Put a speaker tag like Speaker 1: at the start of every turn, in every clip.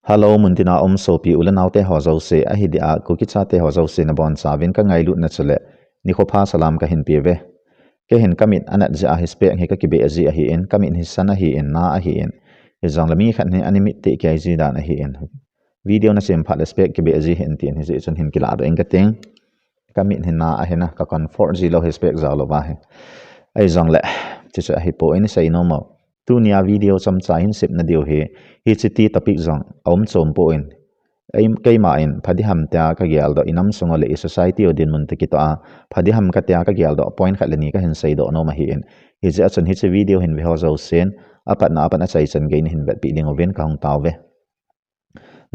Speaker 1: Hello muntina sopi ulanaute hozause ahidia kukichate hozause na bon savin ka ngailu na chule ni khopa salam ka hin pive ke hin kamit anat ja hispe he ka kibe azi ahi en kamit hisana hi en na ahi en hizang lami khat ne animit te kai ji dan ahi en video na sem phat spek kibe azi hen tin hi chon hin kila do enga teng kamit hin na ahena ka comfort ji lo spek za lo ba he ai zang le chi cha hi po en sei no mo tu nia video cham cha hin sip na dio he hi chiti topic zong om chom po in aim keima in phadi ham ta ka gyal do inam sungo le society odin mun te ki to a phadi ham ka ta ka gyal do point khat le ni ka hin sei do no ma hi in hi ja chon hi che video hin ve ho zo sen apat na chai chan gain hin bet pi ling oven ka hong taw ve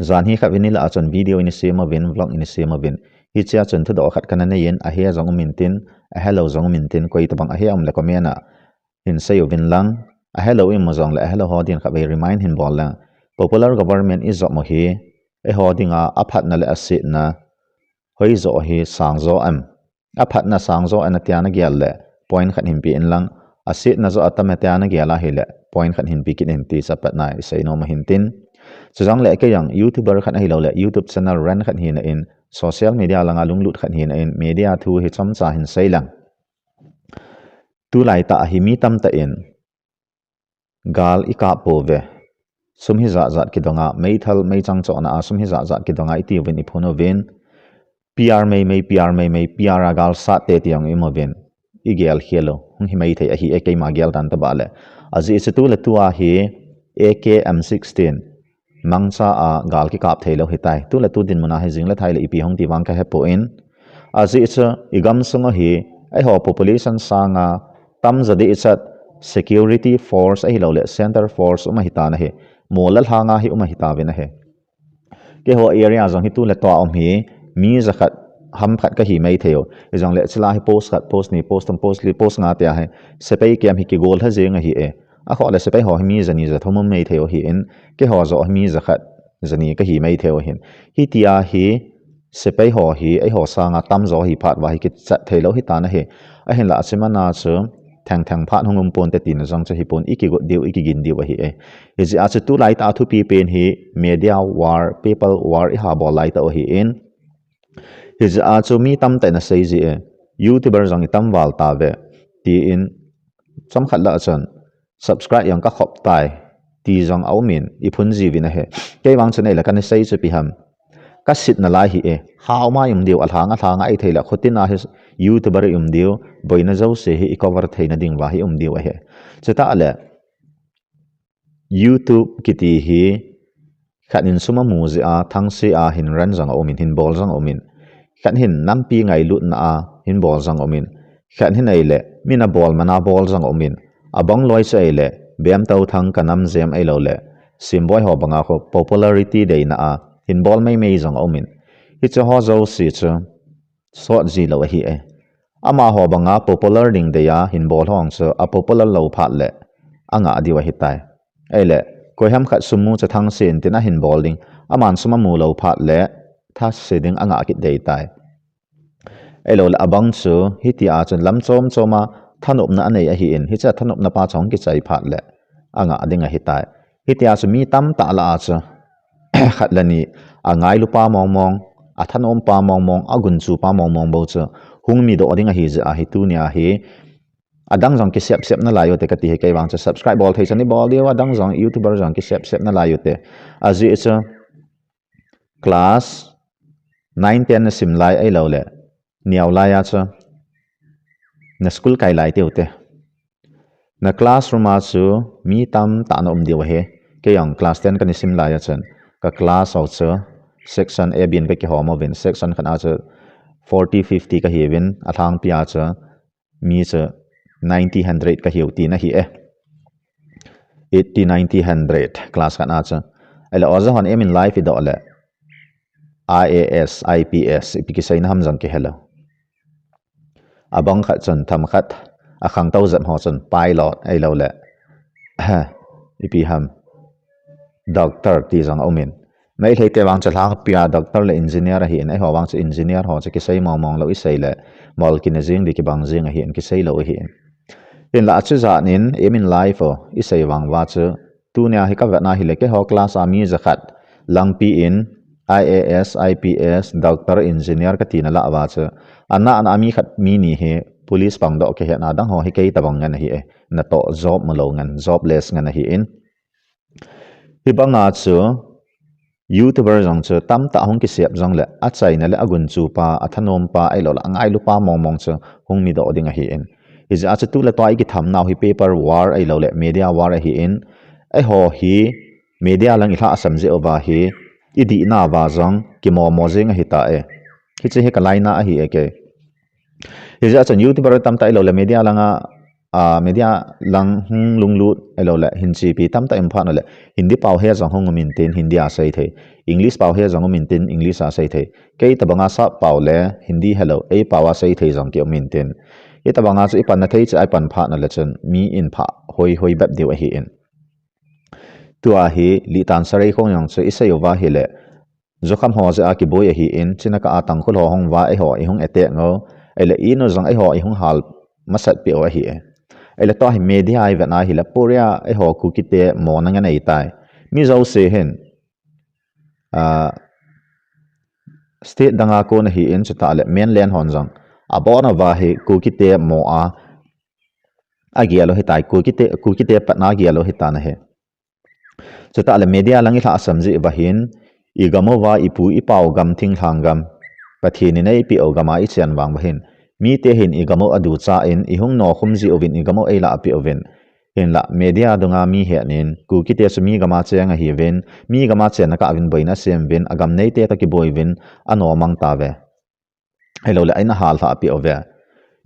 Speaker 1: zan hi kha vinila chon video in se ma ven vlog in se ma ven hi cha chon thu do khat kana ne yen a he zong min tin a hello zong min tin koi tabang a he am le ko mena in sei ovin lang a hello in mozong le hello hodin kha ve remind hin bol la popular government is zo mo hi e hodinga aphat na le asit na hoi zo hi sang zo am aphat na sang zo an tiana gyal le point khan him pi in lang asit na zo atama tiana gyala hi le point khan hin pi kin in ti sapat na sei no ma hin tin chang le ke yang youtuber khan hi lo le youtube channel ran khan hi na in social media langa lunglut khan hi na in media thu hi cham cha hin sei lang tu lai ta hi mi tam ta in gal ika po ve sum hi za zat ki donga mei thal mei chang cho na sum hi za zat ki donga iti wen iphono ven pr mei pr gal sa te tiang imo ven igel hello hung hi mei thei a hi ek ma gel dan ta bale azi se tu le tua hi akm16 mangcha a gal ki kap thei lo hitai tu le tu din muna hi jing le thai le ipi hong ti wang ka he po in azi cha igam sungo hi ai ho population sanga tam zadi ichat security force ai lo le center force uma hita na he molal hanga hi uma hita ve na he ke ho area jong hi tu le to om hi mi zakhat ham khat ka hi mai theo jong le chila hi post khat post ni post tam post li post nga te ha sepei kem hi ki gol ha jenga hi e a kho le sepei ho mi zani za thom mai theo hi in ke ho zo mi zakhat zani ka hi mai theo hin hi tia hi sepei ho hi ai ho sanga tam zo hi phat wa hi ki chat thelo hi ta na he a hin la chimana chu thang phat hongum pon te tin jong che hi pon iki go deu iki gin deu hi e ji a chu tu lai ta thu pi pen hi media war people war I ha bo lai ta hi in hi ji a chu mi tam te na sei ji e youtuber jong tam wal ta ve ti in cham khat la chan subscribe yang ka khop tai ti jong au min I phun ji vi na he ke wang chane la kan sei chu pi ham ka sit na lai hi e how ma yum deu alhanga ai theila khotina hi youtuber yum deu boina zo se hi cover theina ding wa hi deu he cheta ale youtube kiti hi khanin suma mu ji a thang se a hin ran jang omin hin bol jang omin khan hin nampi ngai lut na a hin bol jang omin khan hin ai le mina bol mana bol jang omin abang loi sai le bem tau thang kanam jem ai lo le simboy ho banga ko popularity dei na a hin bol mai jang omin hi cha ho zo si cha so ji lo hi e ama ho banga popular ding de ya hin bol hong so a popular lo phat le anga diwa hi tai ai le ko ham khat sumu cha thang sen tina hin bol ding aman suma mu lo phat le tha se ding anga ki dei tai ai lo la abang chu hi ti a chan lam chom choma thanop na anei a hi in hi cha thanop na pa chong ki chai phat le anga adinga hi tai hi ti a chu mi tam ta la a cha khat lani a ngai lu pa mong a thanom pa mong agun chu pa mong bo cha hung mi do adinga hi ja hi tu nia hi adang jong ki sep na layo te kati he kai wang cha subscribe bol thei chani bol dia adang jong youtuber jong ki sep na layo te azi cha class 9 10 na sim lai ai lo le niaw la ya cha na school kai lai te ute na classroom a chu mi tam ta nom dia he ke yang class 10 kan sim la ya chan ka class au cha section a bin be ki hom ovin section khan a cha 40 50 ka hewin athang pia cha mi cha 90 100 ka heuti na hi e 80 90 100 class khan a cha ala oza hon em in life do le IAS IPS ipiki sai na ham jang ke hello abang khat chan tham khat akhang tau zam ho chan pilot ai lo le ipi ham doctor ti jang omin mai thei te wang cha thang pia doctor le engineer hi en ai ho wang cha engineer ho cha ki sai mong lo I sei le mol kin jing di ki bang jing hi en ki sei lo hi in la chu za nin em in life I sei wang wa chu tu nya hi ka va na hi le ke ho class ami za khat langpi in IAS IPS doctor engineer ka tina la awa cha anna an ami khat mi ni he police pang do ke he na dang ho hi ke tabang ngan hi e na to job malo ngan jobless ngan hi in hi banga chu YouTuber jong chu tam ta hong ki sep jong le a chai na le agun chu pa athanom pa ai lo la angai lu pa mong mong chu hong mi do ding a hi in is a chu tu la toi ki tham naw hi paper war ai lo le media war a hi in ai ho hi media lang i tha asam je over hi i di na wa jong ki mo mo jeng a hi ta e hi che he ka laina a hi e ke is a chan YouTuber tam ta ai lo le media langa media lang hung lung lut elo la hin chi pi tam ta em pha no le hindi pau he jang hong min tin hindi a sai the english pau he jang min tin english a sai the ke ta banga sa pau le hindi hello e pau a sai the jang ke min tin e ta banga chu ipan na thei cha ipan pha na le chen mi in pha hoi hoi bap deu a hi in tua hi li tan sarai khong yang chu isai wa hi le zo kham ho ja a ki boy a hi in china ka atang khul ho hong wa e ho i hong ete ngo ele i no jang e ho i hong hal masat pi o hi e ai la to hi media ai va na hi la poria ai ho ku kite mo na nga nei tai mi zo se hen state danga ko na hi in chuta le mainland hon jang abona wa hi ku kite mo a agialo hi tai ku kite pat na agialo hi ta na he chuta le media langi tha asam ji wa hin I gamo wa ipu ipau gam thing thang gam pathini nei pi o gama I chian wang wa hin mi te hin igamo adu cha in I hung no khumji ovin igamo eila api ovin hin la media dunga mi he nin ku ki te sumi gama chenga hi ven mi gama chen ka avin boina sem ven agam nei te ta ki boy vin ano mang ta ve hello la aina hal ha api ove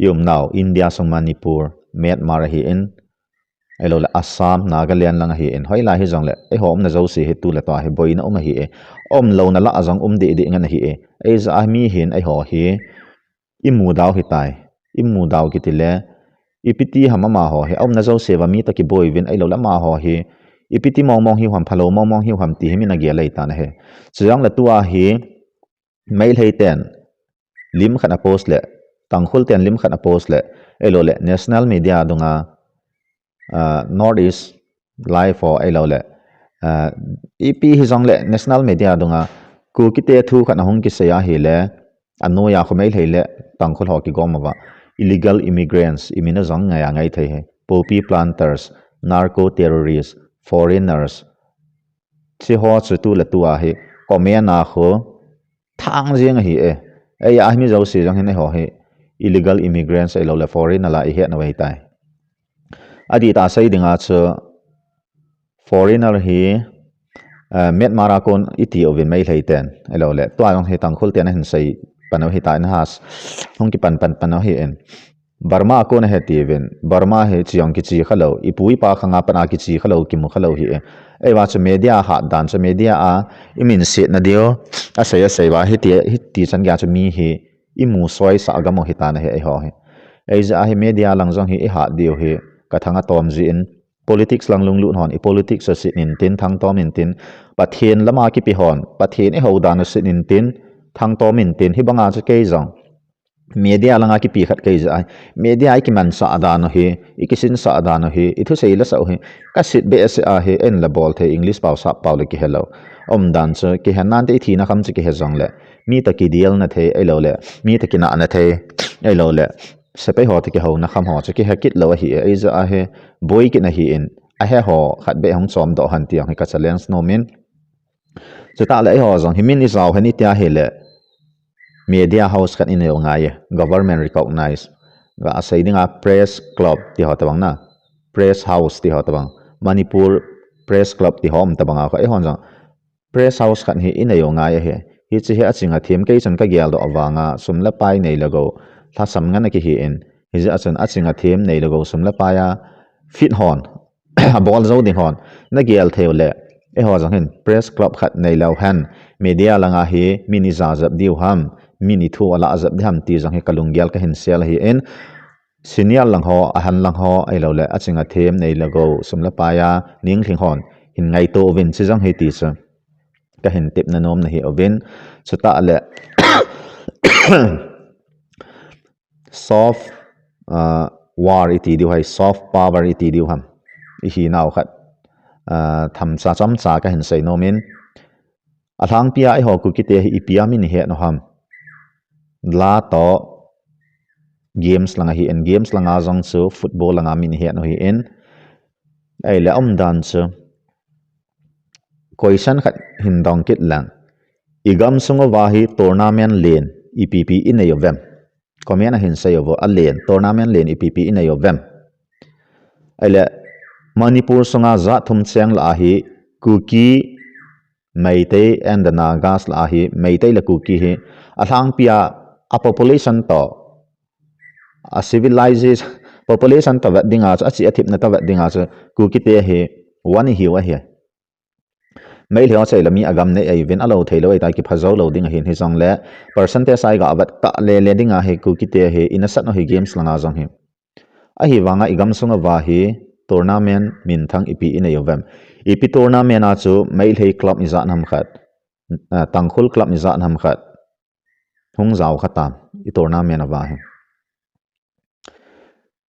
Speaker 1: yum now India song Manipur Myanmar hi in hello la Assam Nagaland lang hi in hoi la hi jong le e hom na zo si he tu la ta he boina hi e om lo na la azang de de ngan hi e e za mi hin ai ho hi imu daw hi tai imu daw ki tile ipiti hamama ho he om na zo seva mi ta ki boy vin ai lo la ma ho hi ipiti mong mong hi hwam phalo mong mong hi hwam ti hi mi na ge lai ta na he chang la tua hi mail hei ten lim khana post le tangkhul ten lim khana post le elo le national media dunga northeast live for elo le ep hi jong le national media dunga ku ki te thu khana hong ki se ya hi le ano ya khomei leile tangkhol ho ki gomwa illegal immigrants imina zong nga ya ngai thei he poppy planters narco terrorists foreigners chi ho chu tu la tua hi komia na kho thang jeng hi e ya mi zo si jong hin ho he illegal immigrants e lo la foreigner la he na wei tai adi ta sai dinga chu foreigner hi Myanmar kon iti ovin mai leiten elo le to ang he tangkhol te na hin sai pano hi ta na has hong ki pan pano hi en Burma ko na he ti ven Burma he chiang ki chi khalo ipui pa khanga pana ki chi khalo ki mu khalo hi e wa cha media ha dan cha media a imin se na dio a sai wa hi ti chan ga cha mi hi imu soi sa ga mo hi ta na he ai ho he ai za hi media lang jong hi ha dio hi ka thanga tom ji in politics lang lung lu hon I politics sa sin in tin thang tom in tin pathen lama ki pi hon pathen e ho dan sin in tin thang to min tin hi banga cha ke jong media langa ki pi khat ke ja media ai ki man sa adano hi ikisin sa adano hi ithu sei la sa hi ka sit be se a he en la bol the english paw sa paw le ki hello om dan cha ki hanan te thi na kham chi ki he jong le mi ta ki dial na the ai lo le mi ta ki na na the ai lo le se pe ho te ki ho na kham ho cha ki ha kit lo hi ai za a he boy ki na hi in a he ho khat be hong chom do han tiang hi ka challenge no min cha ta le ho jong hi min ni zaw hani tia he le media house kan in yo ngai government recognize ga asai dinga press club ti ho tabang na press house ti ho tabang Manipur press club ti hom tabanga ko e hon jang press house kan hi in yo ngai he hi chi he achinga them ke chan ka gyal do awanga sumla pai nei lago tha sam ngana ki hi in hi ja chan achinga them nei lago sumla pa ya fit hon bol zo ding hon na gyal theule e ho jang hin press club khat nei lau han media langa hi mini za jab diu ham mini thu ala azab dham ti jang he kalungyal ka hin sel hi en senior lang ho ahan lang ho ai lo le achinga them nei lago sumla pa ya ning thing hon hin ngai to vin chi jang he ti sa ka hin tip na nom na hi ovin chuta le soft war iti diu hai soft power iti diu ham hi naw khat tham cha cham cha ka hin sei nomin athang pia ai ho ku kite hi ipia min he no ham la to games langa hi en games langa zong chu football langa min he no hi en ai le dan chu question khat hin dong kit lang igam sungo wa hi tournament len EPP in a vem comment hin say over a len tournament len EPP in a vem ai le Manipur sunga za thum chang la hi kuki Meitei and the Nagas la hi Meitei la kuki hi athang pia a population to a civilized population to wat dinga a chi athip na ta wat dinga cha kuki te hi wani hi wa hi mai leo chai lami agam ne ai ven alo thailo ai ta ki phazau lo ding hin hi jong le percentage ai ga wat ta le dinga he kuki te hi in a sat no hi games langa jong hi a hi wanga igam sunga wa hi tournament min thang ipi in a yovem ipi tournament a chu mai lei club iza nam khat tangkhul club iza nam khat hung zaw khatam I tournament awa hi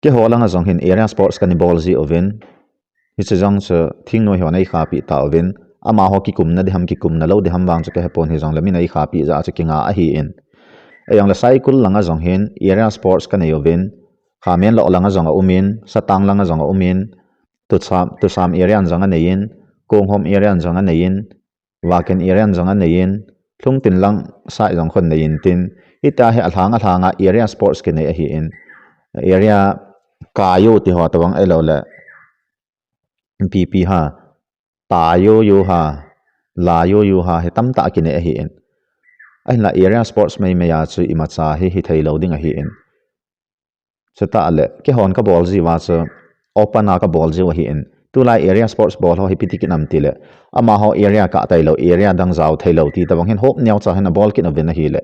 Speaker 1: ke holanga jong hin area sports kan ball ji oven hi chang cha thing no hi nai kha pi ta oven ama hoki kumna de ham ki kumna lo de ham wang cha ke pon hi jong lami nai kha pi za cha kinga a hi in ayang la cycle langa jong hin area sports kan oven khamen lo langa zonga umin satang langa zonga umin tu sam area an zonga nein kong hom area an zonga nein waken area an zonga nein thung tin lang sai jong khon nein tin ita he athanga area sports ke nei hi in area kayo ti ho tawang elo la pp ha tayo yo ha la yo ha he tam ta ki nei hi in ai la area sports mai me ya chu imacha hi thei loading a hi in chata ale ke hon ka ball ji wa cha open ka ball ji wa hi in tu lai area sports ball ho hi piti ki nam tile ama ho area ka tai lo area dang zaw thei lo ti tawang hin hop nyaw cha hen ball ki na ven hi le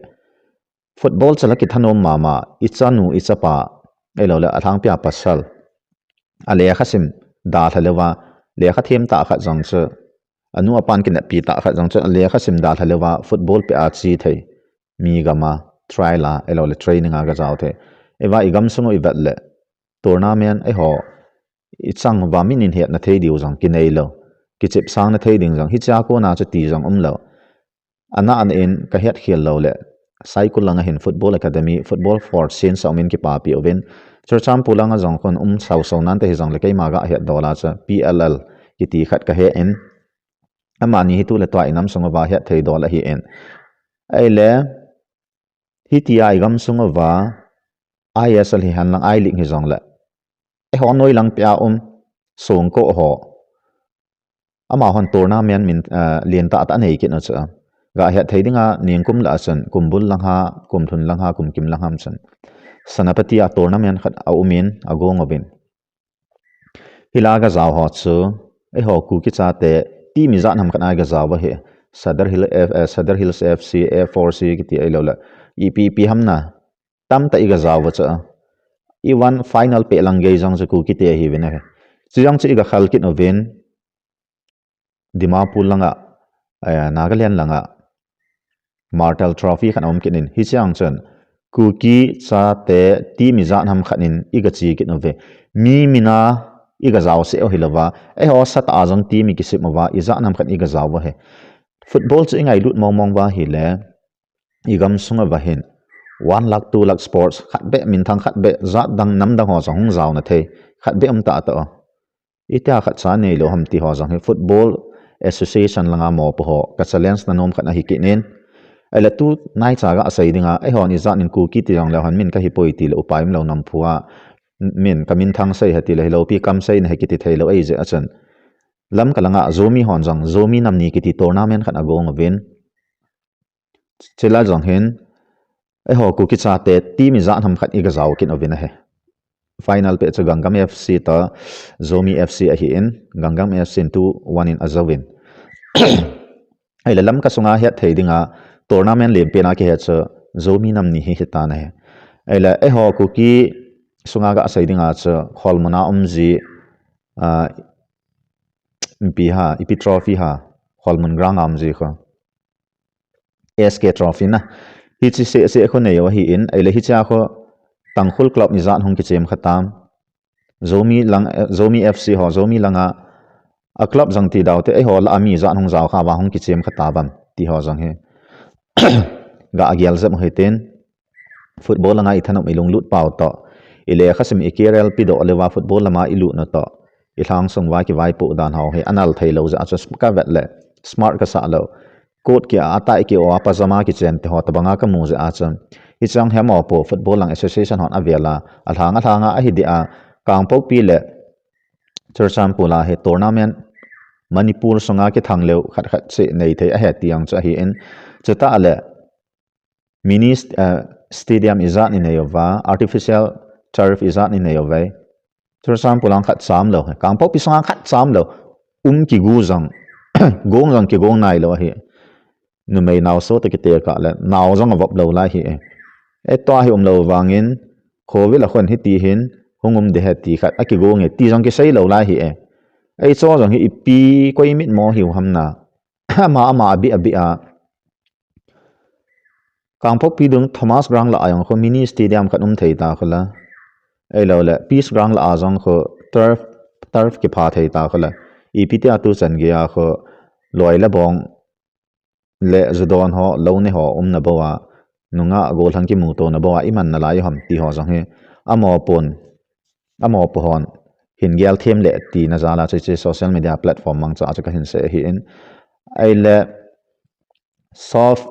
Speaker 1: football chala ki thanom mama ichanu ichapa elo le athang pia pasal ale khasim da thalewa le kha them ta kha jang cha anu apan ki na pi ta kha jang cha le khasim da thalewa football pe a chi thei mi gama try la elo le training aga jaw the ewa igam sungo ibat le tournament ai ho ichang wa min in het na thei diu jang ki nei lo ki chip sang na thei ding jang hi cha ko na cha ti jang lo ana an in ka het khial lo le cycle langa hin football academy football for sin saumin ki pa pi oven churcham pulanga jang kon sau nan te hi jang le kai ma ga het dola cha PLL ki ti khat ka he en amani hi tu le twa inam sungo wa het thei dola hi en ai le hi ti ai gam sungo wa ISL hi han lang ai ling hi jong la e ho noi lang pia song ko ho ama hon tournament min lien ta nei ki na cha ga he theidinga ningkum la chan kumbul lang ha kum thun lang ha kum kim lang ham chan sanapati a tournament khat a umin agong obin hilaga zaw ho chu e ho ku ki cha te ti mi za nam kan ai ga zaw wa he Sadar Hills FC A4C ki ti ai lo la EPP hamna tam ta iga zaw wa cha iwan final pe lang ge jang ku ki te hi vena he chiang chi iga khal ki no ven Dimapur langa Nagaland langa Martel Trophy khan om kinin hi chiang chen kuki cha te ti mi za nam khanin iga chi ki no ve mi mina iga zaw se o hilawa e ho sat a jang ti mi ki sip mawa iza nam khan iga zaw wa he football chi ngai lut mong wa hi le igam sunga wa hin 1 lakh 2 lakh sports khat be min thang khat be za dang nam dang ho jang zaw na the khat be ta ta ita khat cha nei lo ham ti ho jang he football association langa mo po ho ka challenge na nom khat na hi ki nen ala tu nai cha ga asai dinga e ho ni za nin ku ki ti jang la han min ka hi poi ti lo upaim lo nam phuwa min kamin thang sai hati le lo pi kam sai na ki ti thailo ai je achan lam kalanga zomi hon jang zomi nam ni ki ti tournament khat agong win chela jang hen ai ho ku ki cha te ti mi za nam khat iga zaw kin ovin he final pe cha Gangam FC ta Zomi FC a hi in Gangam FC 2-1 in azawin ai la lam ka sunga he theidinga tournament lem pe na ke he cha Zomi nam ni hi ta na he ai la e ho ku ki sunga ga asai dinga cha kholmana umji mp ha ipi trophy ha kholmun grang amji kho SK trophy na hi chi se kho nei wa hi in ai le hi cha kho tangkhul club ni zan hong ki chem khatam Zomi FC ho Zomi langa a club jang ti daw te ai ho la ami zan hong zaw kha wa hong ki chem khatabam ti ho jang he ga agial zam heten football langa ithanom ilung lut pau to ile khasim ikirel pido lewa football lama ilu na to ithang song wa ki vai pu dan ho he anal thailo za achas ka vet le smart ka sa lo code ki ata ki o pajama ki chen te ho tabanga ka mu za acham hi chang hemo po football lang association hon avela athanga a hi dia kangpok pi le churcham pula he tournament manipur songa ki thangleu khat che nei the a he tiang cha hi en chata ale mini stadium izat ni neyova artificial turf izat ni neyova churcham pulang khat sam lo kangpok pi songa khat sam lo ki gu jang gong jang ki gong nai lo hi nu mei naw so te ki te ka le naw jang vop lo la hi e to hi lo wangin covid la khon hi ti hin hungum de ha ti khat a ki gong e ti jang ki sei lo la hi ai cho jang hi pi koi mit mo hiu hamna ma abi a kangpok pi dung thomas grang la ayong kho mini stadium khatum thei ta khala ai lo le peace grang la ajong kho turf ki pha thei ta khala ipt atu chan gya kho loi la bong le zudon ho lo ne ho na bawa nunga gol hang ki mu to na bawa iman na lai ham ti ho jang he amo pohon hin gyal them le ti na zala che social media platform mang cha ka hin se hi in ai le soft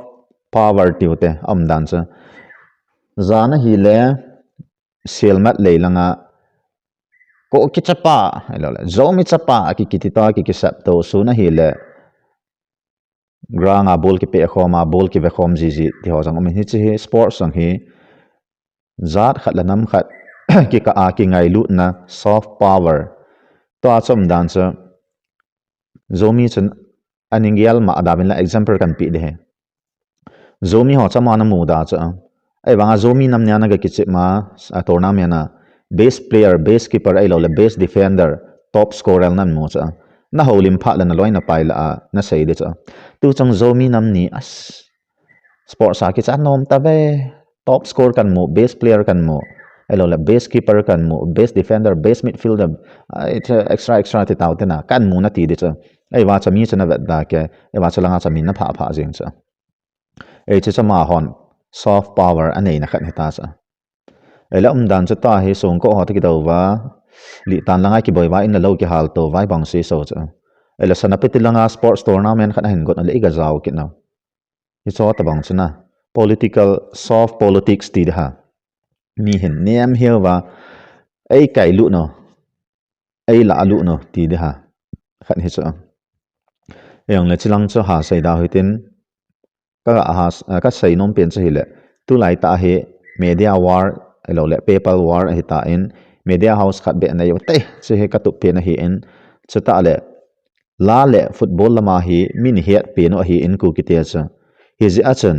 Speaker 1: power tiute dan cha zana hi le selmat leilanga ko ki chapa hello le zomi chapa ki kitita ki sap to su na hi le granga bol ki pe khoma bol ki ve khom ji ti ho jang hi chi sports sang hi zat khat la nam khat ki ka a ki ngai lu na soft power to a chom dan cha zomi chen aningial ma adabin la example kan pi de he zomi ho chama na mu da cha ai wanga zomi nam nya na ga ki che ma tournament na best player best keeper ai lo le best defender top scorer nan mo cha na holim pha la na loina pai la na sei de cha tu chang zomi nam ni as sports a ki cha nom ta ve top score kan mo best player kan mo ai lo le best keeper kan mo best defender best midfielder it's extra ti tau te na kan mo na ti de cha ai wa cha mi cha na vet da ke ai wa cha langa cha min na pha jing cha ai cha ma hon soft power anei na khat heta cha ai la dan cha ta he song ko ho ta ki do wa li tan langa ki boy wa in la lo ki hal to vai bang se so cha ai la sana pe ti langa sports tournament khat hin got na le ga zaw ki na hi cho ta bang chana soft politics ti ha mi hin nem hiu wa ai kai lu no ai la lu no ti de ha khat hi cha yang le chilang cho ha sai da hoitin ka sai nom pen cha hi le tu lai ta he media war elo le PayPal war hi ta in media house khat be na yo te che he ka tu pe na hi in chata le la le football lama hi min hiat pe no hi in ku ki te cha hi ji achan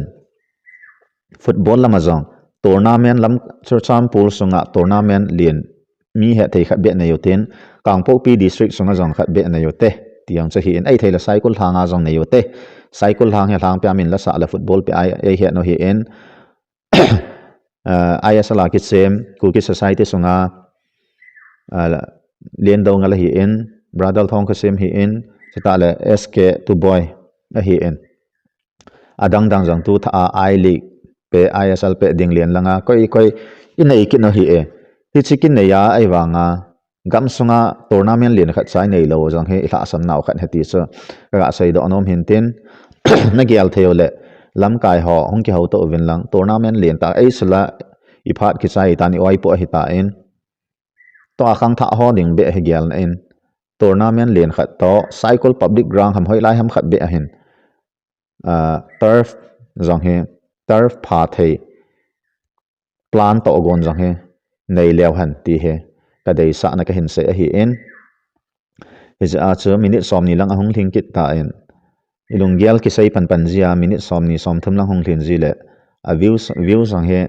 Speaker 1: football lama jong tournament lam churcham pool songa tournament lien mi he thei khat be na yo ten kangpo pi district songa jong khat be na yo te tiang cha hi in ai thaila cycle thanga jong na yo te cycle thang he thang pya min la sa la football pe ai he no hi in ISL ki sem ku ki society songa lien do ngala hi in brother thong ka sem hi in chata le SK to boy a hi in adang dang jang tu tha I league pe ISL pe ding lien langa koi inai ki no hi hi chikin ne ya ai wanga gam songa tournament lien khat sai nei lo jang he ila sam naw khat heti so ra sai do anom hin tin na gyal theo le lam kai ho hong ki ho to vin lang tournament lien ta ai sala iphat ki sai ta ni oi po hi ta in to akhang tha ho ding be he gyal na in tournament lien khat to cycle public ground ham hoi lai ham khat be a hin turf jang he turf pha thei plan to gon jang he nei lew han ti he ka dei sa na ka hin se a hi in is a chu minute som ni lang ahong thing kit ta in ilung gyal ki sai pan zia minute som ni som thum lang hong thin ji le a views jang he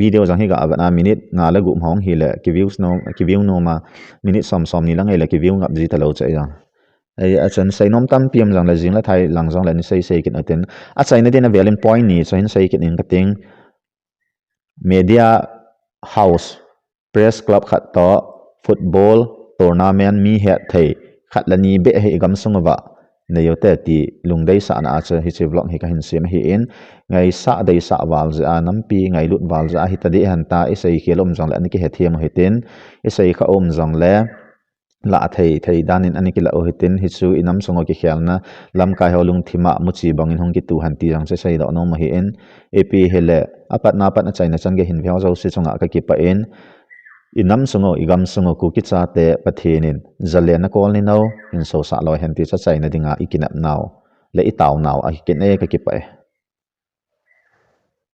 Speaker 1: video jang hi ga avana minute nga la gum hong hi le ki view no ma minute som ni lang le ki view ngap ji ta lo cha ya ai a chan sai nom tam piam jang la jing la thai lang jang la ni sai kin aten a chai na din a velin point ni chain sai kin in kating media house press club khat to football tournament mi he thei khat la ni be he gam sung wa neyote ti lungdei sa na acha hi che vlog hi ka hin sem hi in ngai sa dei sa wal za nampi ngai lut wal za hi tadi han ta isei khelom jong la ani ki he thiam hitin isei kha om jong le la thei danin ani ki la o hitin hi chu inam songo ki khelna lam kai holung thima muchi bangin hong ki tu han ti jang se sei do no ma hi in ap hele apat na pat na chaina change hin bhyaw zo se chunga ka ki pa in inam songo igam songo ku ki cha te pathinin zale na kol ni no in so sa lo hen ti cha chaina dinga ikinap naw le itaw naw a kin e ka ki pa